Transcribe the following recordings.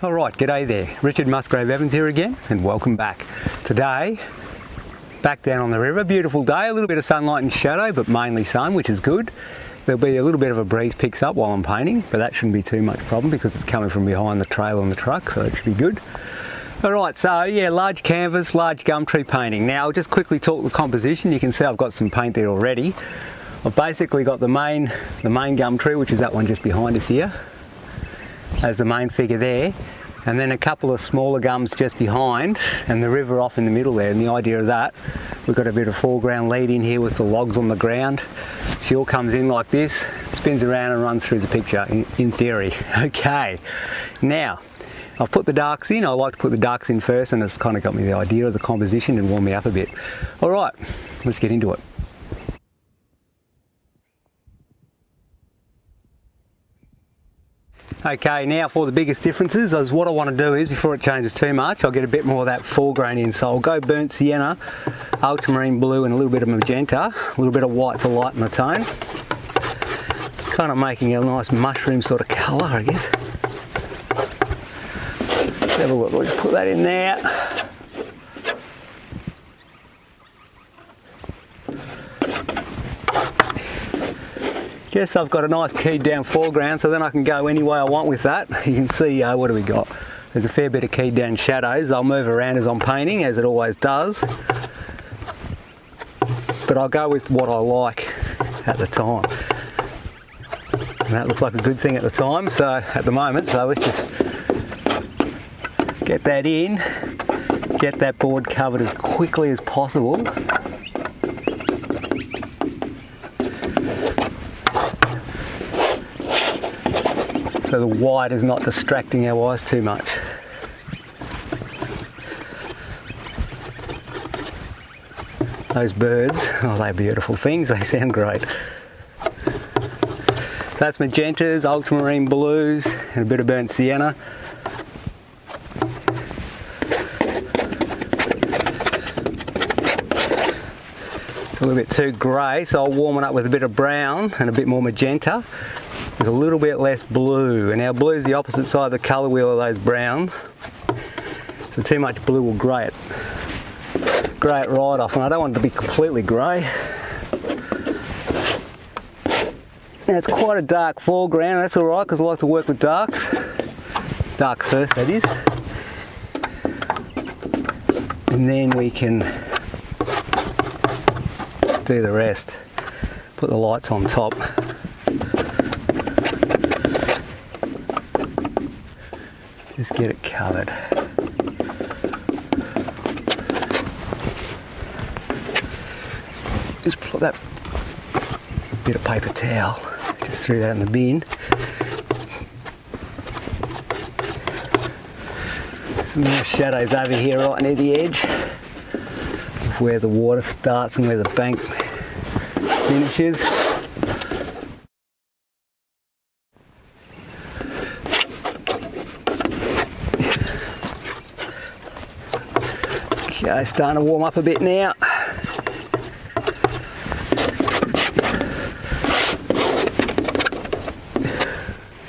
Alright, g'day there. Richard Musgrave-Evans here again, and welcome back. Today, back down on the river. Beautiful day, a little bit of sunlight and shadow, but mainly sun, which is good. There'll be a little bit of a breeze picks up while I'm painting, but that shouldn't be too much problem because it's coming from behind the trailer on the truck, so that should be good. Alright, so yeah, large canvas, large gum tree painting. Now I'll just quickly talk the composition. You can see I've got some paint there already. I've basically got the main gum tree, which is that one just behind us here, as the main figure there, and then a couple of smaller gums just behind, and the river off in the middle there. And the idea of that, we've got a bit of foreground lead in here with the logs on the ground. She all comes in like this, spins around and runs through the picture, in theory. Okay, now I've put the darks in. I like to put the darks in first, and it's kind of got me the idea of the composition and warmed me up a bit. All right, let's get into it. Okay, now for the biggest differences, is what I want to do is, before it changes too much, I'll get a bit more of that foreground in. So I'll go burnt sienna, ultramarine blue and a little bit of magenta, a little bit of white to lighten the tone. Kind of making a nice mushroom sort of colour, I guess. Let's have a look, we'll just put that in there. Guess I've got a nice keyed down foreground, so then I can go any way I want with that. You can see, what do we got? There's a fair bit of keyed down shadows. I'll move around as I'm painting, as it always does. But I'll go with what I like at the time. And that looks like a good thing at the time, so at the moment, so let's just get that in, get that board covered as quickly as possible. So the white is not distracting our eyes too much. Those birds, oh, they're beautiful things, they sound great. So that's magentas, ultramarine blues, and a bit of burnt sienna. It's a little bit too grey, so I'll warm it up with a bit of brown and a bit more magenta, with a little bit less blue. And our blue is the opposite side of the colour wheel of those browns. So too much blue will grey it right off, and I don't want it to be completely grey. Now it's quite a dark foreground, that's alright because I like to work with darks. Darks first, that is. And then we can do the rest. Put the lights on top. Just get it covered. Just put that bit of paper towel, just threw that in the bin. Some more shadows over here right near the edge of where the water starts and where the bank finishes. Okay, starting to warm up a bit now.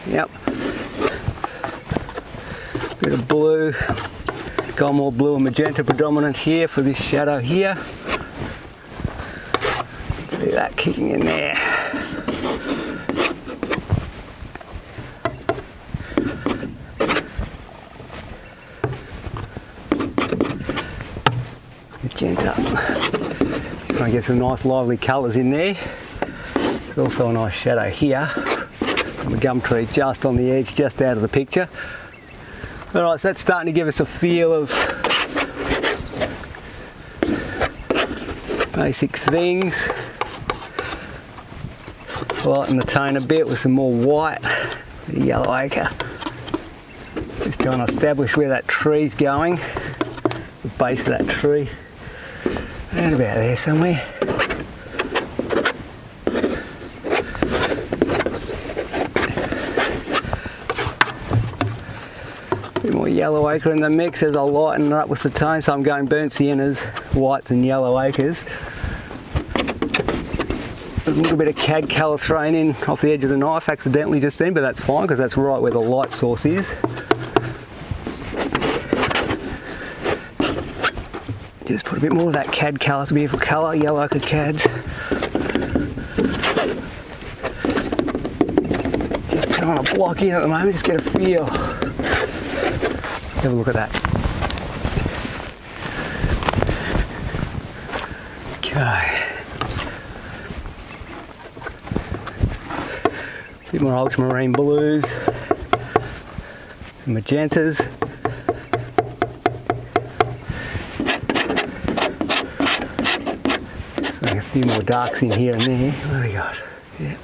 Yep. Bit of blue. Got more blue and magenta predominant here for this shadow here. See that kicking in there. Magenta. Try and get some nice lively colours in there. There's also a nice shadow here from the gum tree just on the edge, just out of the picture. Alright, so that's starting to give us a feel of basic things. Lighten the tone a bit with some more white, a bit of yellow ochre. Just trying to establish where that tree's going, the base of that tree. Around about there somewhere. A bit more yellow ochre in the mix as I lighten it up with the tone, so I'm going burnt siennas, whites and yellow ochres. There's a little bit of cad colour thrown in off the edge of the knife accidentally just then, but that's fine because that's right where the light source is. Just put a bit more of that cad colour. It's a beautiful colour, yellow ochre cads. Just trying to block in at the moment, just get a feel. Have a look at that. Okay. A bit more ultramarine blues, magentas. So a few more darks in here and there. What do we got? Yeah.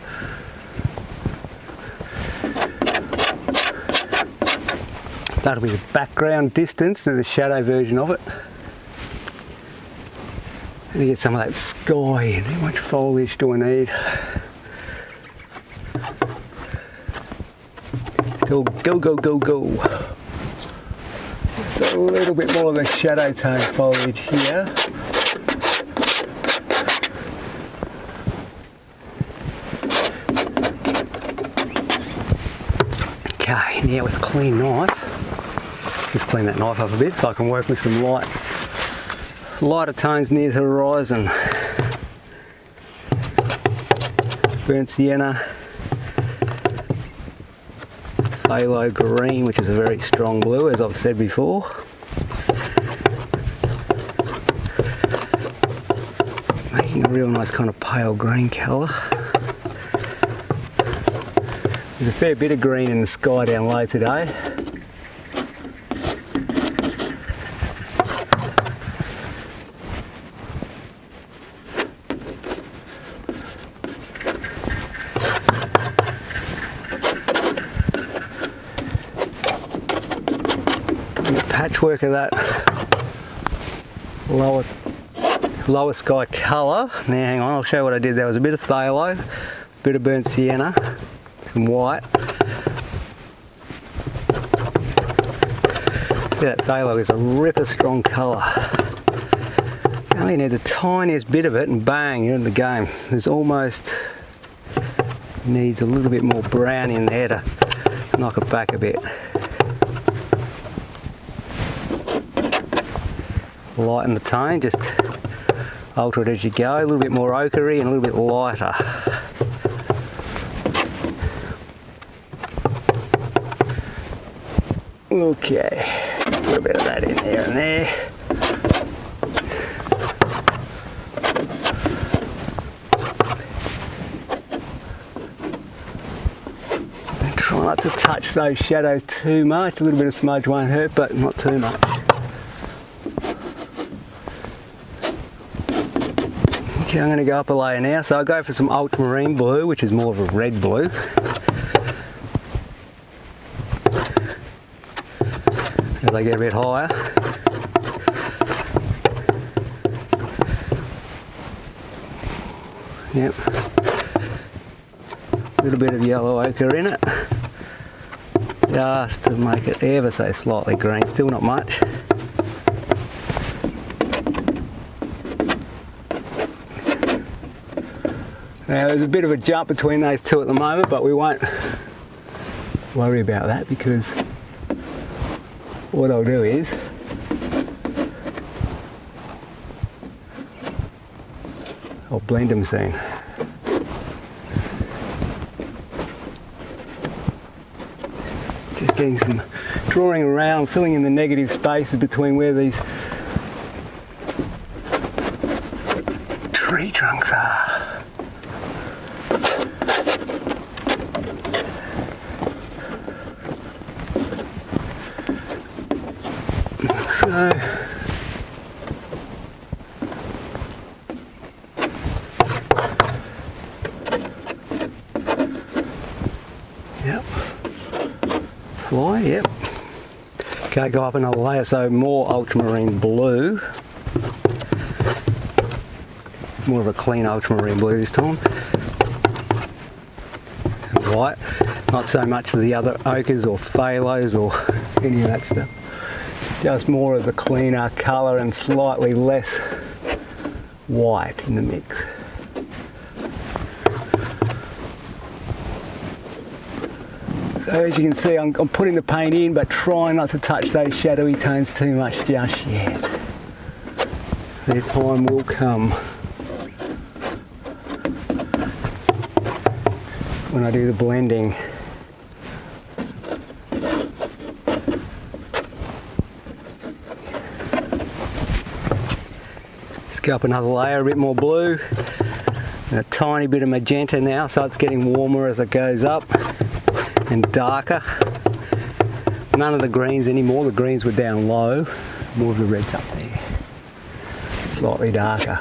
That'll be the background distance to the shadow version of it. And you get some of that sky and how much foliage do I need? So go, go, go, go. Just a little bit more of the shadow tone foliage here. Okay, now with a clean knife, just clean that knife up a bit so I can work with some lighter tones near the horizon. Burnt sienna, phthalo green, which is a very strong blue, as I've said before. Making a real nice kind of pale green colour. There's a fair bit of green in the sky down low today. Patchwork of that lower sky colour. Now hang on, I'll show you what I did. There was a bit of phthalo, a bit of burnt sienna, some white. See, that phthalo is a ripper strong colour. You only need the tiniest bit of it and bang, you're in the game. There's almost needs a little bit more brown in there to knock it back a bit. Lighten the tone, just alter it as you go, a little bit more ochre-y and a little bit lighter. Okay, a little bit of that in there and there. And try not to touch those shadows too much, a little bit of smudge won't hurt, but not too much. Okay, I'm going to go up a layer now, so I'll go for some ultramarine blue, which is more of a red blue. As I get a bit higher. Yep. A little bit of yellow ochre in it, just to make it ever so slightly green, still not much. Now there's a bit of a jump between those two at the moment, but we won't worry about that because what I'll do is I'll blend them soon. Just getting some drawing around, filling in the negative spaces between where these tree trunks are. So, yep, fly, yep. Okay, go up another layer, so more ultramarine blue. More of a clean ultramarine blue this time. And white, not so much of the other ochres or phthalos or any of that stuff. Just more of the cleaner colour and slightly less white in the mix. So as you can see, I'm putting the paint in but trying not to touch those shadowy tones too much just yet. their time will come. When I do the blending. Let's go up another layer, a bit more blue, and a tiny bit of magenta now, so it's getting warmer as it goes up, and darker. None of the greens anymore, the greens were down low, more of the reds up there, slightly darker.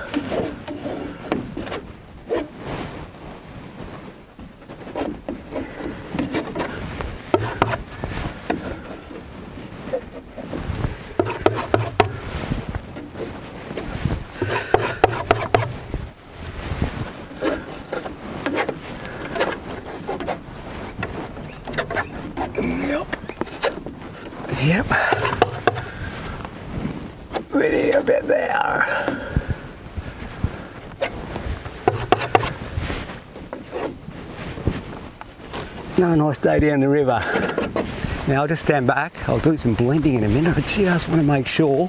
Yep. Really a bit there. Another nice day down the river. Now I'll just stand back. I'll do some blending in a minute. I just want to make sure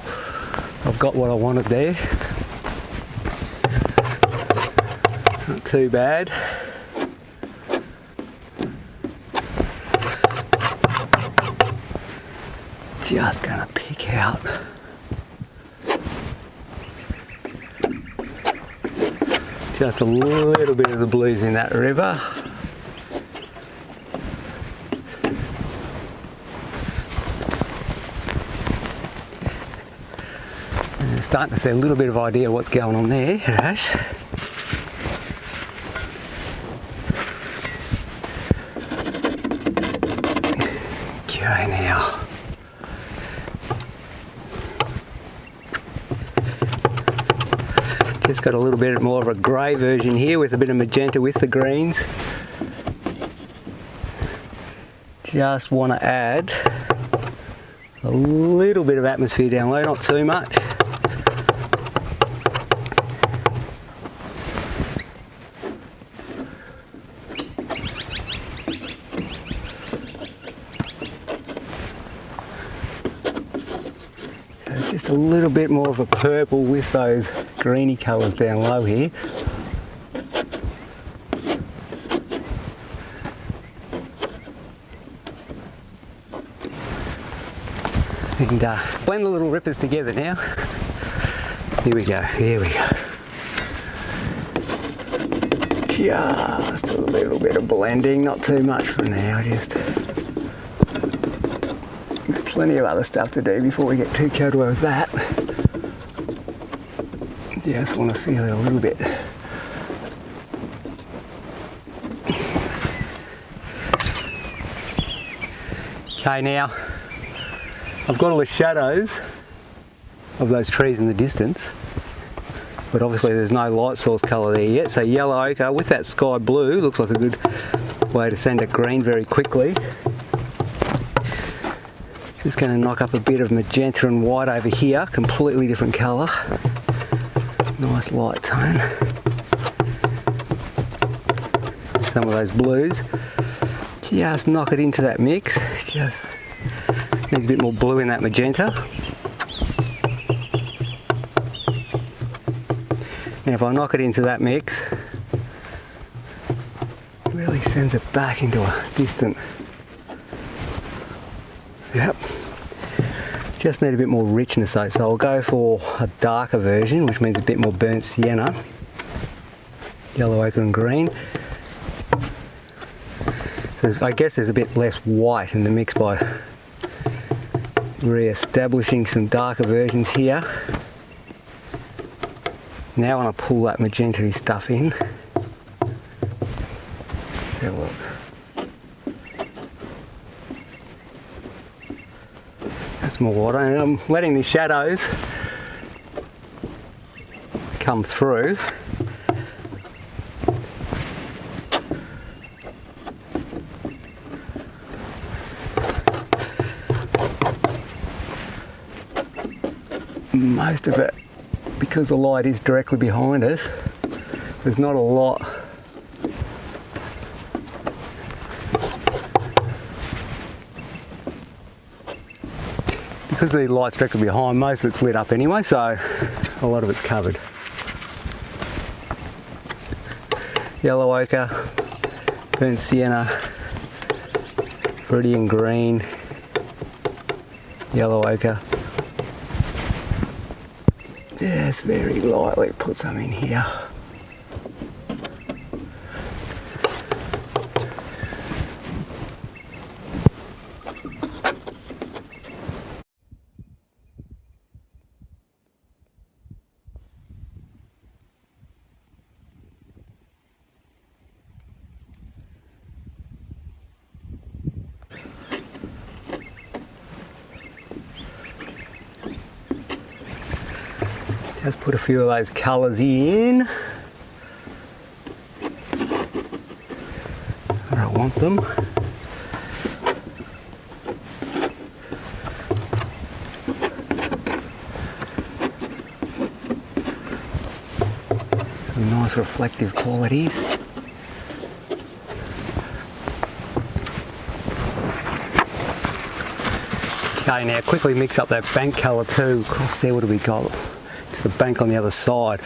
I've got what I wanted there. Not too bad. Just gonna pick out just a little bit of the blues in that river. And starting to see a little bit of idea what's going on there, Rash. Okay, now. Just got a little bit more of a grey version here with a bit of magenta with the greens. Just want to add a little bit of atmosphere down low, not too much. Just a little bit more of a purple with those greeny colours down low here. And blend the little rippers together now. Here we go, here we go. Just a little bit of blending, not too much for now, just plenty of other stuff to do before we get too carried away with that. Just want to feel it a little bit. Okay, now I've got all the shadows of those trees in the distance, but obviously there's no light source colour there yet, so yellow ochre with that sky blue looks like a good way to send it green very quickly. Just going to knock up a bit of magenta and white over here, completely different colour. Nice light tone. Some of those blues. Just knock it into that mix. Just needs a bit more blue in that magenta. Now if I knock it into that mix, it really sends it back into a distant. Yep. Just need a bit more richness though, so I'll go for a darker version, which means a bit more burnt sienna, yellow ochre and green. So I guess there's a bit less white in the mix by re-establishing some darker versions here. Now when I pull that magenta-y stuff in, have a look. That's more water, and I'm letting the shadows come through. Most of it, because the light is directly behind us, there's not a lot. Because the light's directly behind, most of it's lit up anyway, so a lot of it's covered. Yellow ochre, burnt sienna, viridian green, yellow ochre. Just very lightly put some in here. Just put a few of those colours in where I want them. Some nice reflective qualities. Okay, now quickly mix up that bank colour too. Across there, what do we got? The bank on the other side.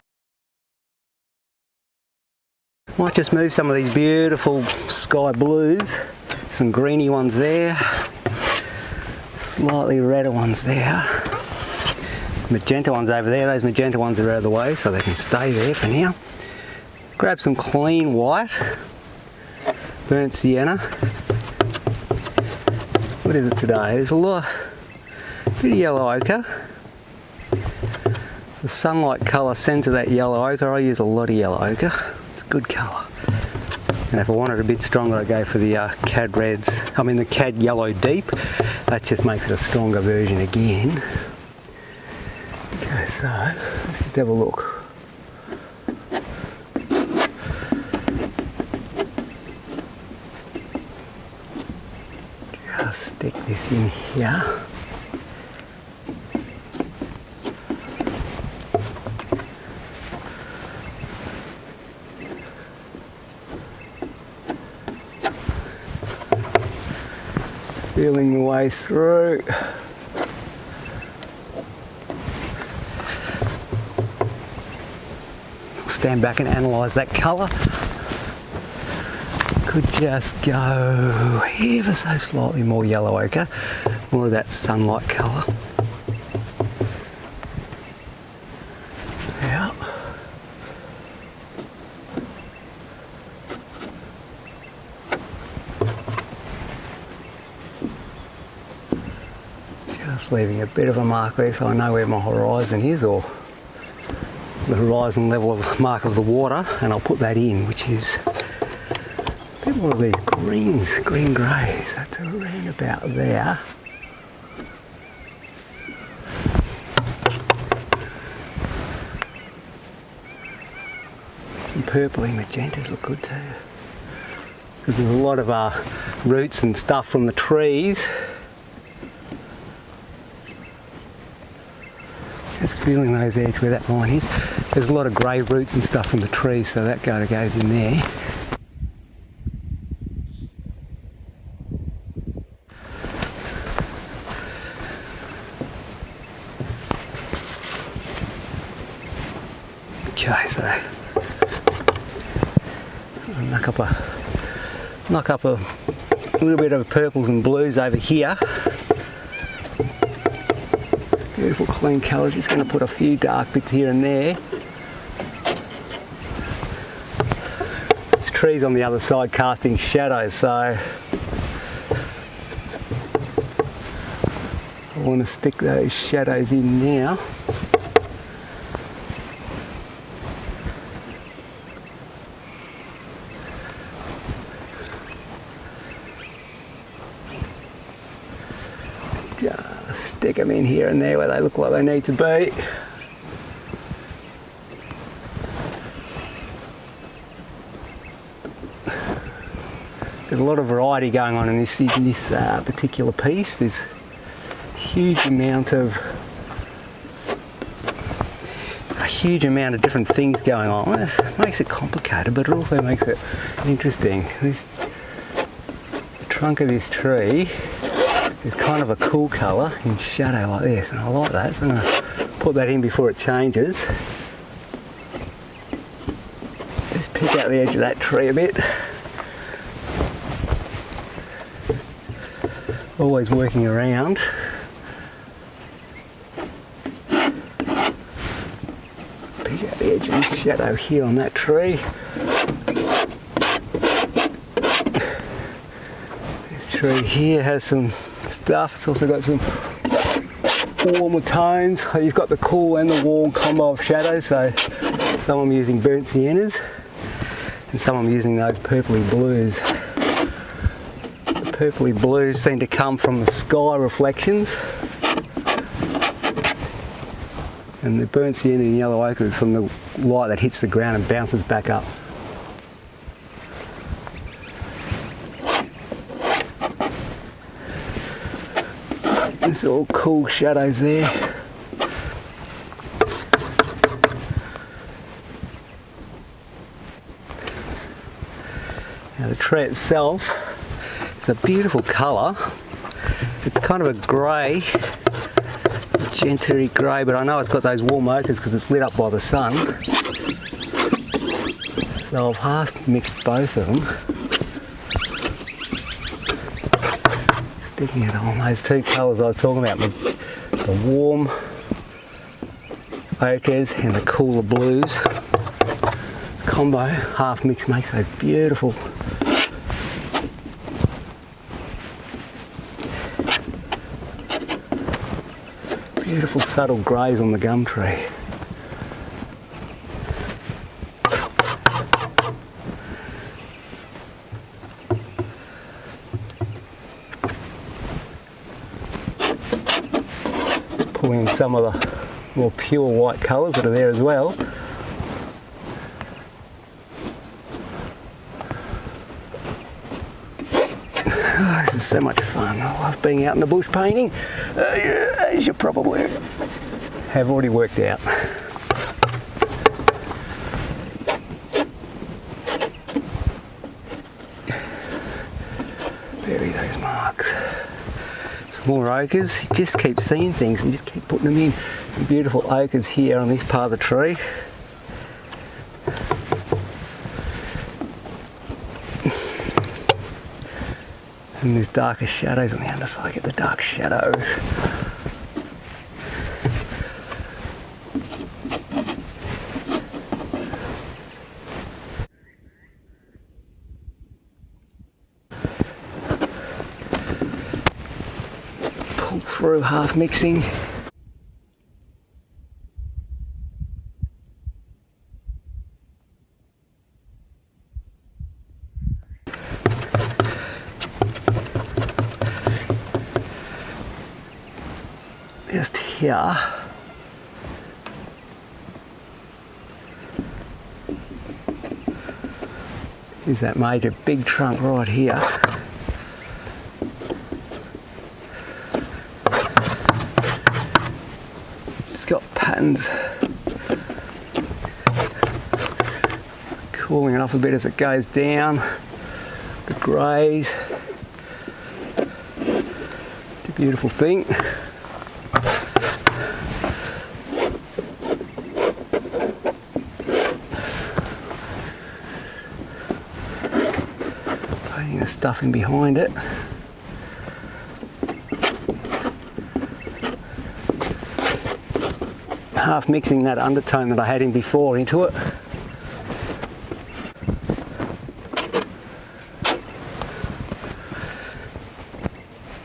Might just move some of these beautiful sky blues, some greeny ones there, slightly redder ones there, magenta ones over there. Those magenta ones are out of the way so they can stay there for now. Grab some clean white, burnt sienna. What is it today? There's a lot, bit of yellow ochre. The sunlight colour sends to that yellow ochre. I use a lot of yellow ochre. It's a good colour. And if I want it a bit stronger, I go for the cad reds. I mean the cad yellow deep. That just makes it a stronger version again. Okay, so let's just have a look. Just stick this in here. Feeling the way through. I'll stand back and analyse that colour. Could just go ever so slightly more yellow ochre, more of that sunlight colour. Yeah. Just leaving a bit of a mark there so I know where my horizon is, or the horizon level of mark of the water, and I'll put that in, which is a bit more of these greens, green greys. That's around about there. Some purpley magentas look good too, because there's a lot of roots and stuff from the trees. Just feeling those edges where that line is. There's a lot of grey roots and stuff from the trees, so that goes in there. Okay, so knock up a little bit of purples and blues over here. Beautiful clean colours. Just going to put a few dark bits here and there. There's trees on the other side casting shadows, so I want to stick those shadows in now. Just stick them in here and there where they look like they need to be. There's a lot of variety going on in this particular piece. There's a huge amount of different things going on. It makes it complicated, but it also makes it interesting. The trunk of this tree is kind of a cool colour in shadow like this, and I like that, so I'm going to put that in before it changes. Just pick out the edge of that tree a bit. Always working around. Pick out the edge of this shadow here on that tree. This tree here has some stuff. It's also got some warmer tones. You've got the cool and the warm combo of shadows. So some I'm using burnt siennas and some I'm using those purpley blues. The purpley blues seem to come from the sky reflections, and the burnt sienna and yellow ochre is from the light that hits the ground and bounces back up. There's all cool shadows there. Now the tree itself, it's a beautiful colour. It's kind of a grey, gently grey, but I know it's got those warm ochres because it's lit up by the sun. So I've half mixed both of them. Sticking it on those two colours I was talking about, the warm ochres and the cooler blues. Combo, half mix makes those beautiful subtle greys on the gum tree. Pulling in some of the more pure white colours that are there as well. Oh, this is so much fun. I love being out in the bush painting, as you probably have already worked out. Bury those marks. Some more ochres. You just keep seeing things and just keep putting them in. Some beautiful ochres here on this part of the tree. And there's darker shadows on the underside. Get the dark shadows. Pull through, half mixing. Just here, is that major big trunk right here. It's got patterns cooling it off a bit as it goes down. The greys, it's a beautiful thing. The stuff in behind it. Half mixing that undertone that I had in before into it.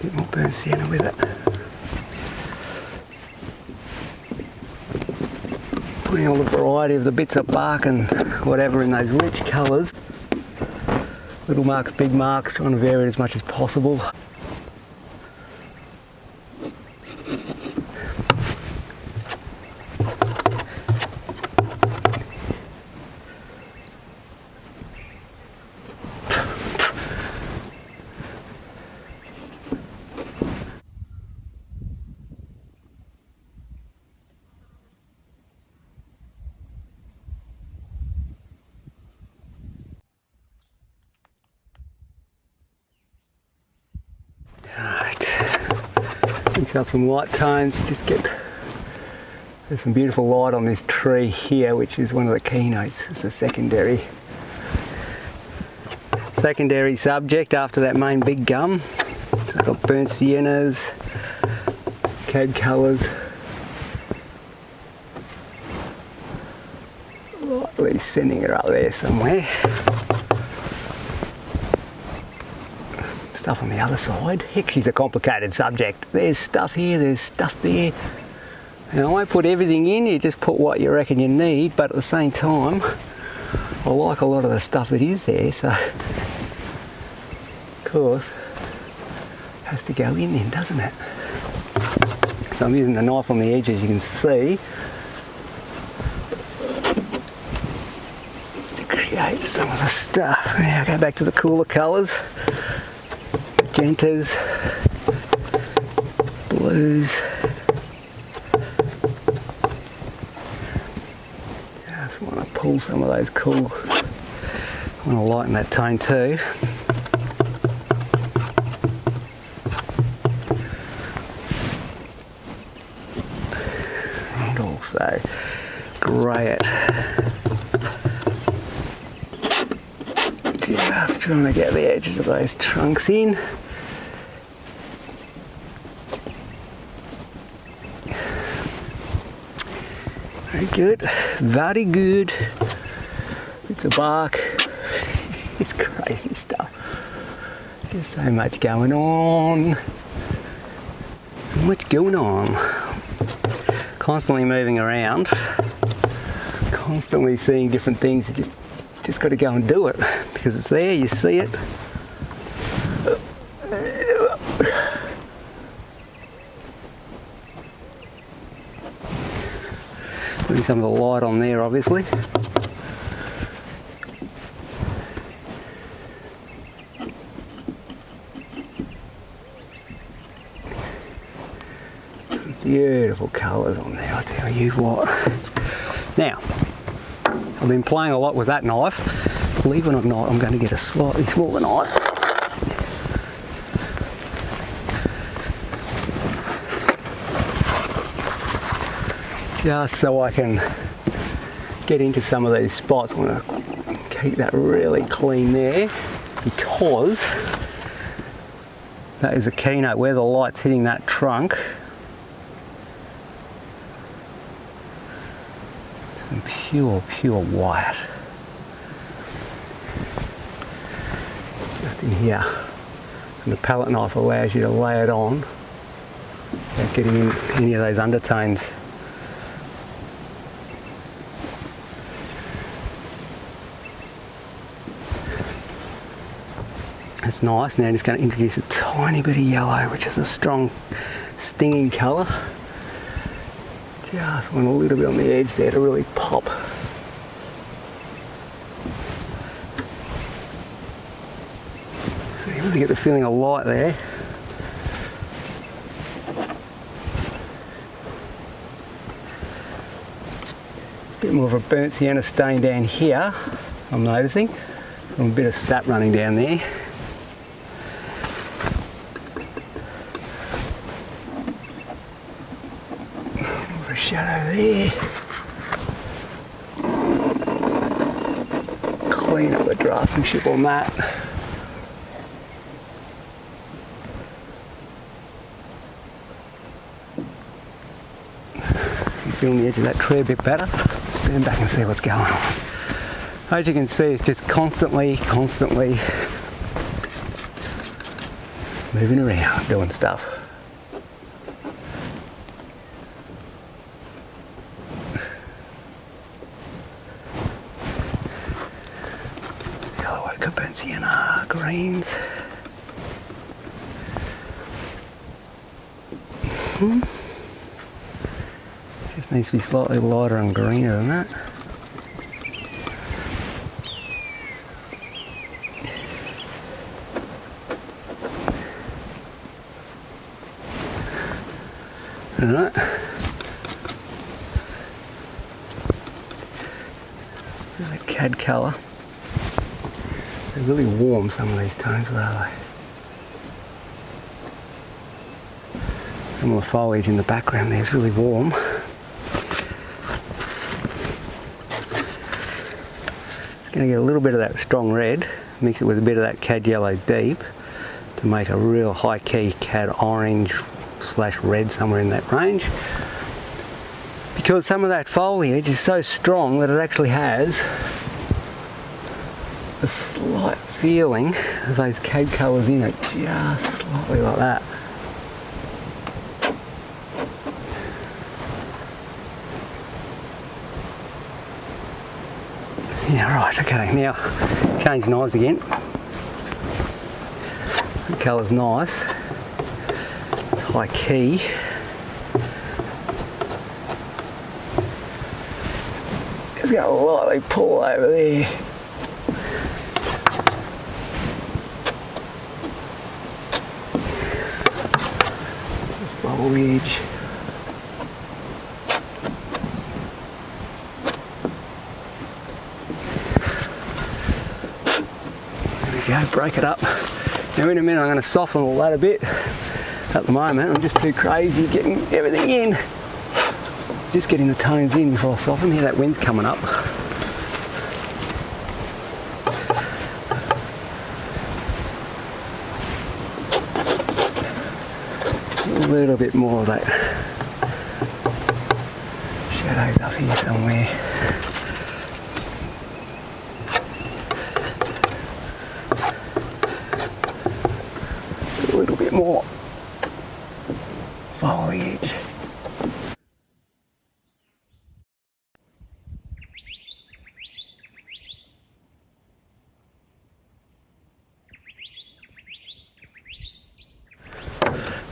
Bit more burnt sienna with it. Putting all the variety of the bits of bark and whatever in those rich colours. Little marks, big marks, trying to vary it as much as possible. Right, mix up some light tones, just get There's some beautiful light on this tree here, which is one of the keynotes. It's a secondary subject after that main big gum. So I've got burnt siennas, cad colours, lightly sending it up there somewhere. Stuff on the other side. Heck, she's a complicated subject. There's stuff here, there's stuff there. And I won't put everything in, you just put what you reckon you need, but at the same time, I like a lot of the stuff that is there, so of course, it has to go in then, doesn't it? So I'm using the knife on the edge, as you can see, to create some of the stuff. Now go back to the cooler colours. Magentas, blues. Just want to pull some of those cool. I want to lighten that tone too. And also grey it. Just trying to get the edges of those trunks in. Very good, very good. Bits of bark. It's crazy stuff. There's so much going on. So much going on. Constantly moving around. Constantly seeing different things. You just got to go and do it because it's there. You see it. Putting some of the light on there, obviously. Some beautiful colours on there, I tell you what. Now, I've been playing a lot with that knife. Believe it or not, I'm going to get a slightly smaller knife. Just so I can get into some of these spots. I want to keep that really clean there because that is a keynote where the light's hitting that trunk. Some pure white. Just in here. And the palette knife allows you to lay it on without getting in any of those undertones. That's nice. Now I'm just going to introduce a tiny bit of yellow, which is a strong stinging colour. Just want a little bit on the edge there to really pop. So you really get the feeling of light there. It's a bit more of a burnt sienna stain down here, I'm noticing. A bit of sap running down there. Shadow there. Clean up the draftsmanship on that. You feel the edge of that tree a bit better. Stand back and see what's going on. As you can see, it's just constantly moving around, doing stuff. Burnt sienna, greens. Just needs to be slightly lighter and greener than that. Alright. There's a cad colour. They're really warm, some of these tones, what are they? Some of the foliage in the background there is really warm. going to get a little bit of that strong red, mix it with a bit of that cad yellow deep to make a real high key cad orange / red, somewhere in that range. Because some of that foliage is so strong that it actually has a slight feeling of those cad colours in it, just slightly like that. Yeah, right, okay, now change knives again. The colour's nice, it's high key. Just going to lightly pull over there. Foliage. Go, break it up. Now in a minute I'm going to soften all that a bit. At the moment I'm just too crazy getting everything in. Just getting the tones in before I soften. Here that wind's coming up. A little bit more of that shadows up here somewhere. A little bit more foliage.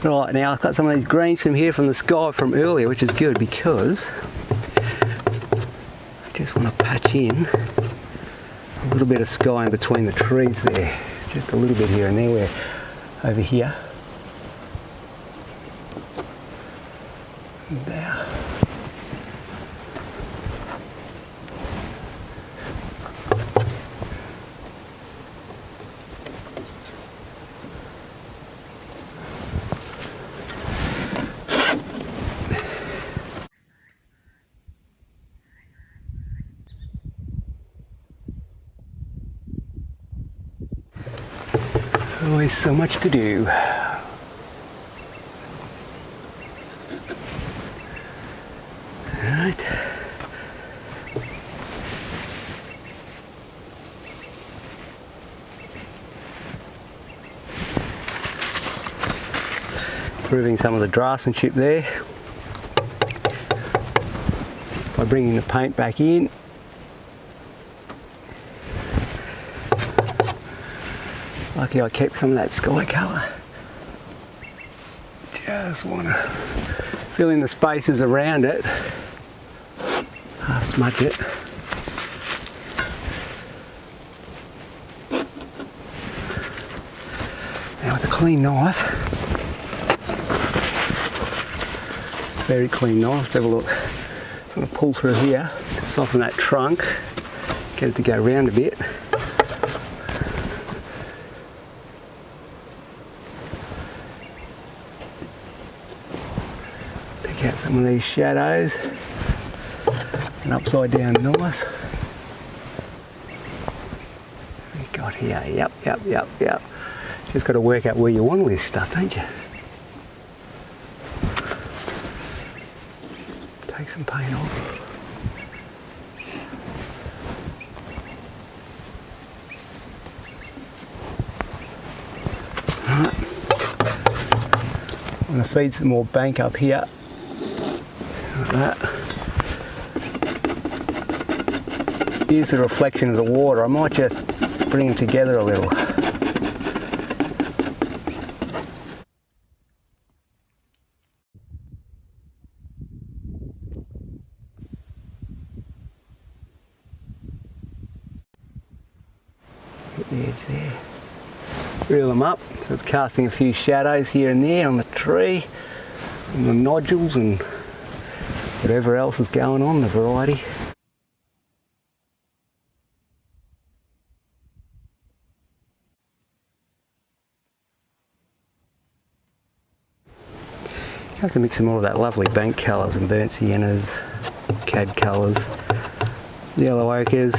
Right, now I've got some of these greens from here from the sky from earlier, which is good because I just want to patch in a little bit of sky in between the trees there. Just a little bit here and there, where over here. And there. Always so much to do. Alright. Improving some of the draftsmanship there by bringing the paint back in. Lucky I kept some of that sky colour. Just want to fill in the spaces around it. Half smudge it. Now with a clean knife, very clean knife, let's have a look. Sort of pull through here, soften that trunk, get it to go round a bit. Out some of these shadows, an upside down knife. We got here, yep. Just got to work out where you want all this stuff, don't you? Take some paint off. Alright. I'm going to feed some more bank up here. Like that. Here's the reflection of the water. I might just bring them together a little. Hit the edge there. Reel them up, so it's casting a few shadows here and there on the tree, and the nodules and whatever else is going on, the variety. Have to mix some more of that lovely bank colours and burnt siennas, cad colours, yellow ochres,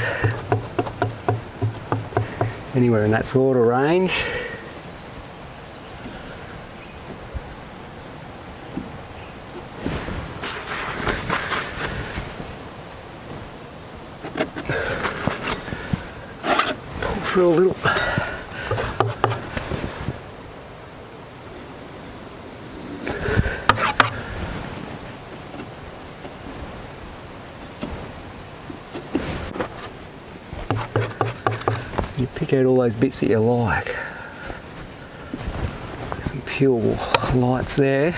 anywhere in that sort of range. Pull through a little. You pick out all those bits that you like. Some pure lights there.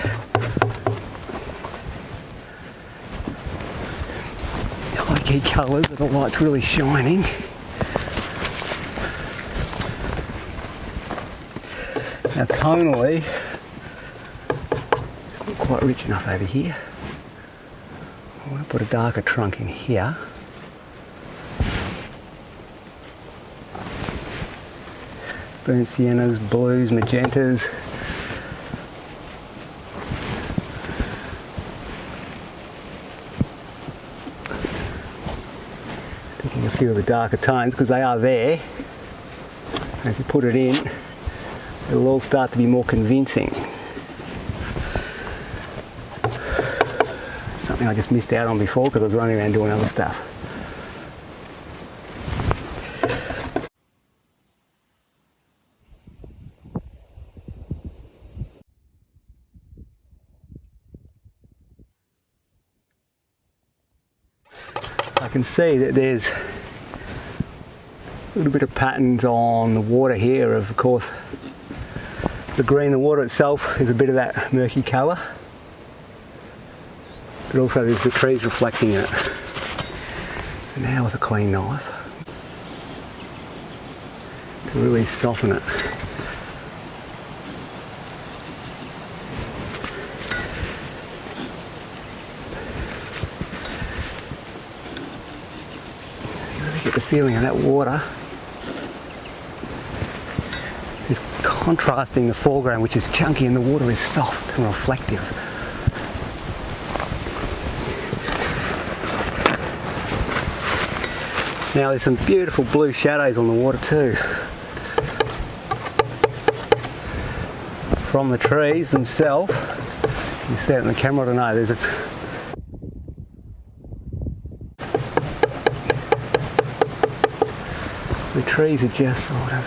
High key colours that the light's really shining. Now tonally, it's not quite rich enough over here. I want to put a darker trunk in here. Burnt siennas, blues, magentas. Sticking a few of the darker tones because they are there. And if you put it in, it'll all start to be more convincing. Something I just missed out on before because I was running around doing other stuff. I can see that there's a little bit of patterns on the water here of course the green. The water itself is a bit of that murky colour, but also there's the trees reflecting it. So now with a clean knife to really soften it. Get the feeling of that water is contrasting the foreground, which is chunky, and the water is soft and reflective. Now there's some beautiful blue shadows on the water too. From the trees themselves, you see it in the camera, I don't know, there's a the trees are just sort of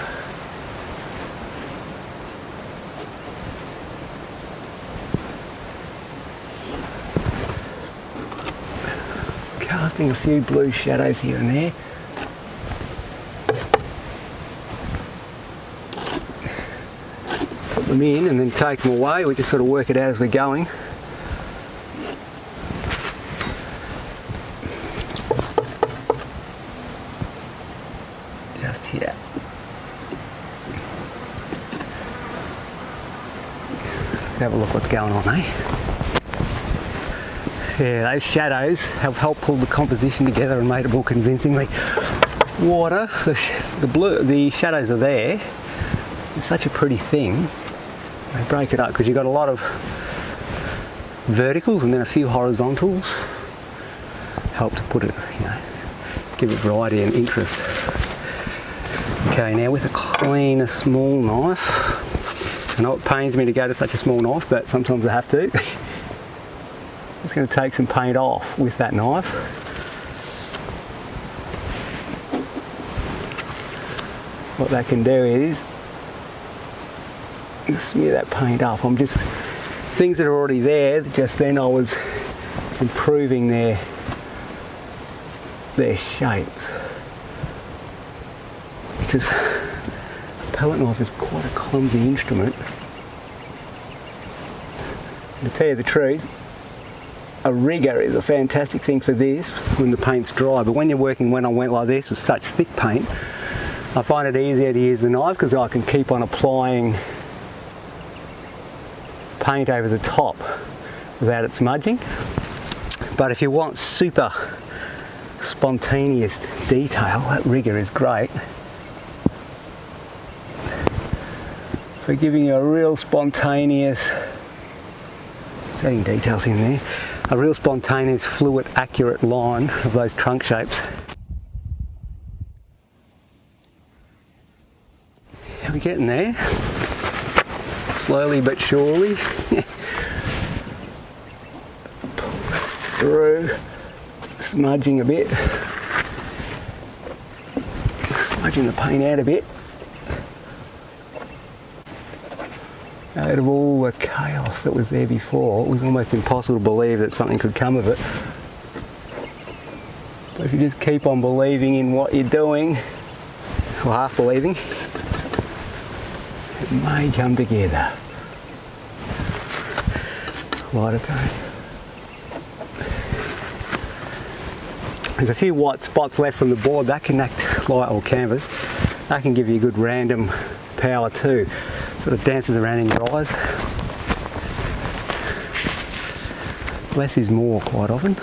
casting a few blue shadows here and there. Put them in and then take them away. We just sort of work it out as we're going. Just here. Have a look what's going on, eh? Yeah, those shadows have helped pull the composition together and made it more convincingly. Water, the shadows are there. It's such a pretty thing. They break it up because you've got a lot of verticals and then a few horizontals. Help to put it, you know, give it variety and interest. Okay, now with a clean, small knife. I know it pains me to go to such a small knife, but sometimes I have to. Just going to take some paint off with that knife. What that can do is just smear that paint up. I'm just, things that are already there, just then I was improving their shapes. Because a palette knife is quite a clumsy instrument. And to tell you the truth, a rigger is a fantastic thing for this when the paint's dry, but when you're working when I went like this with such thick paint, I find it easier to use the knife because I can keep on applying paint over the top without it smudging. But if you want super spontaneous detail, that rigger is great for giving you a real spontaneous, adding details in there, a real spontaneous, fluid, accurate line of those trunk shapes. we're getting there. Slowly but surely. Through, smudging a bit. Smudging the paint out a bit. Out of all the chaos that was there before, it was almost impossible to believe that something could come of it. But if you just keep on believing in what you're doing, or half believing, it may come together. Lighter tone. There's a few white spots left from the board that can act light or canvas. That can give you a good random power too. Sort of dances around in your eyes. Less is more quite often.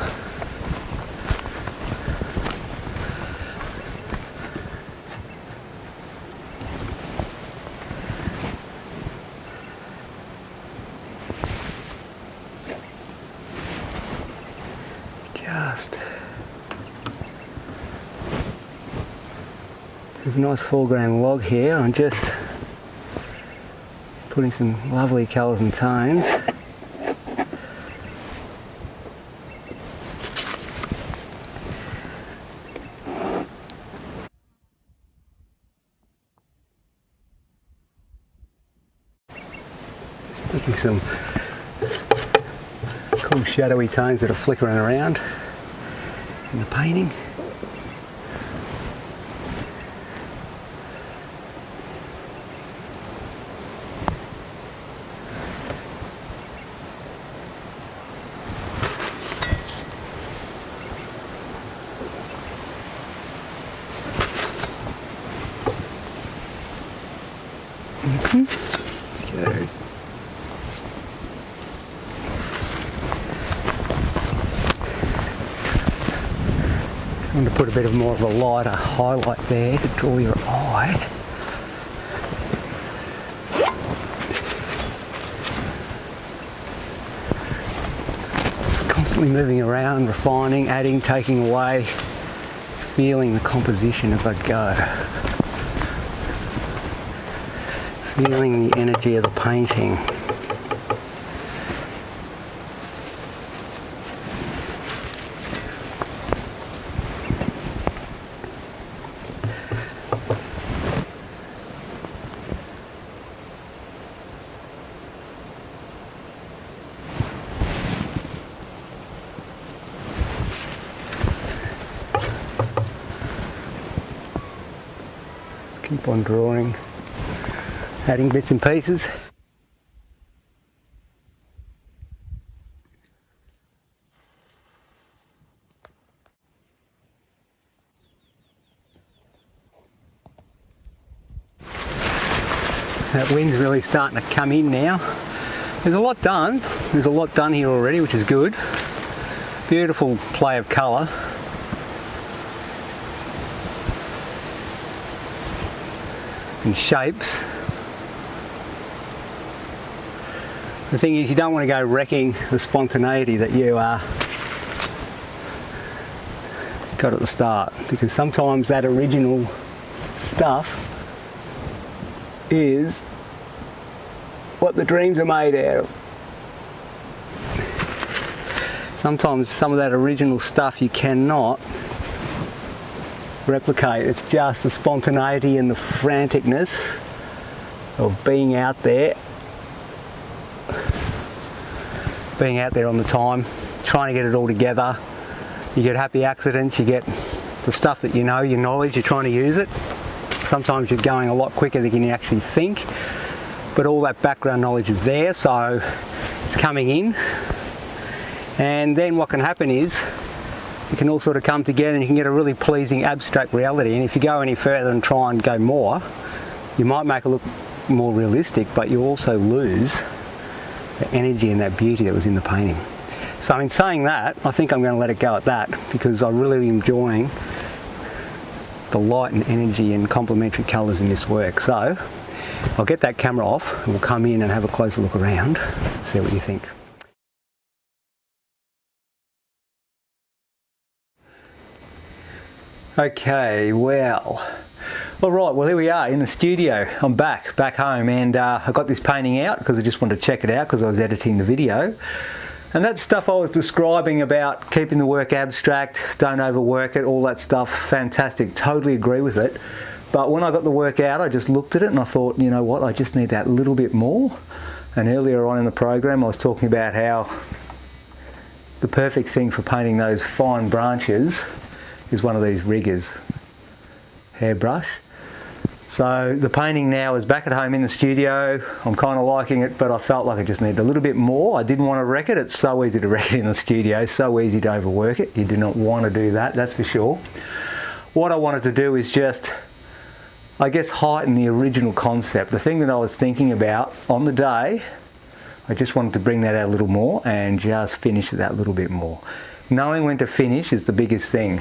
There's a nice foreground log here. I'm just putting some lovely colours and tones. Sticking some cool shadowy tones that are flickering around in the painting. I'm going to put a bit of more of a lighter highlight there to draw your eye. It's constantly moving around, refining, adding, taking away. It's feeling the composition as I go. Feeling the energy of the painting. Keep on drawing, adding bits and pieces. That wind's really starting to come in now. There's a lot done. There's a lot done here already, which is good. Beautiful play of colour. And shapes. The thing is, you don't want to go wrecking the spontaneity that you got at the start, because sometimes that original stuff is what the dreams are made out of. Sometimes some of that original stuff you cannot replicate. It's just the spontaneity and the franticness of being out there on the time, trying to get it all together. You get happy accidents, you get the stuff that you know, your knowledge, you're trying to use it. Sometimes you're going a lot quicker than you actually think, but all that background knowledge is there, so it's coming in. And then what can happen is you can all sort of come together and you can get a really pleasing abstract reality. And if you go any further and try and go more, you might make it look more realistic, but you also lose the energy and that beauty that was in the painting. So in saying that, I think I'm going to let it go at that, because I'm really enjoying the light and energy and complementary colours in this work. So I'll get that camera off and we'll come in and have a closer look around and see what you think. Okay, well, All right, well here we are in the studio. I'm back home, and I got this painting out because I just wanted to check it out because I was editing the video. And that stuff I was describing about keeping the work abstract, don't overwork it, all that stuff, fantastic, totally agree with it. But when I got the work out, I just looked at it and I thought, you know what, I just need that little bit more. And earlier on in the program I was talking about how the perfect thing for painting those fine branches is one of these riggers hairbrush. So the painting now is back at home in the studio. I'm kind of liking it, but I felt like I just needed a little bit more. I didn't want to wreck it. It's so easy to wreck it in the studio, so easy to overwork it. You do not want to do that, that's for sure. What I wanted to do is just, I guess, heighten the original concept. The thing that I was thinking about on the day, I just wanted to bring that out a little more and just finish it that little bit more. Knowing when to finish is the biggest thing.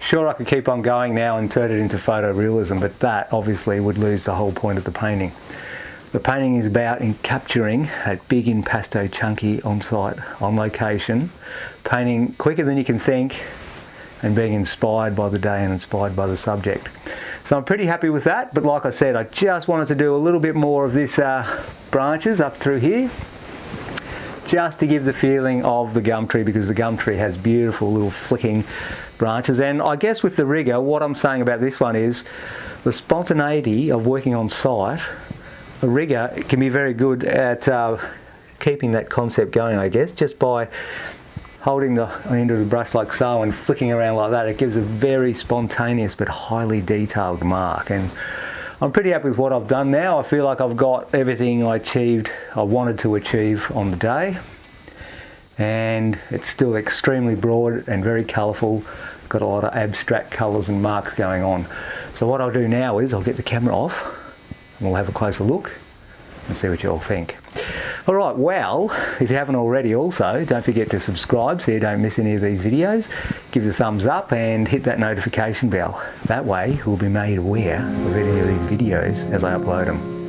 Sure, I could keep on going now and turn it into photorealism, but that obviously would lose the whole point of the painting. The painting is about capturing that big impasto chunky on site, on location, painting quicker than you can think and being inspired by the day and inspired by the subject. So I'm pretty happy with that, but like I said, I just wanted to do a little bit more of this branches up through here, just to give the feeling of the gum tree, because the gum tree has beautiful little flicking branches. And I guess with the rigger, what I'm saying about this one is the spontaneity of working on site. A rigger can be very good at keeping that concept going, I guess, just by holding the end of the brush like so and flicking around like that. It gives a very spontaneous but highly detailed mark, and I'm pretty happy with what I've done now. I feel like I've got everything I wanted to achieve on the day, and it's still extremely broad and very colourful. Got a lot of abstract colours and marks going on. So what I'll do now is I'll get the camera off and we'll have a closer look and see what you all think. Alright, well, if you haven't already also, don't forget to subscribe so you don't miss any of these videos. Give the thumbs up and hit that notification bell. That way you'll be made aware of any of these videos as I upload them.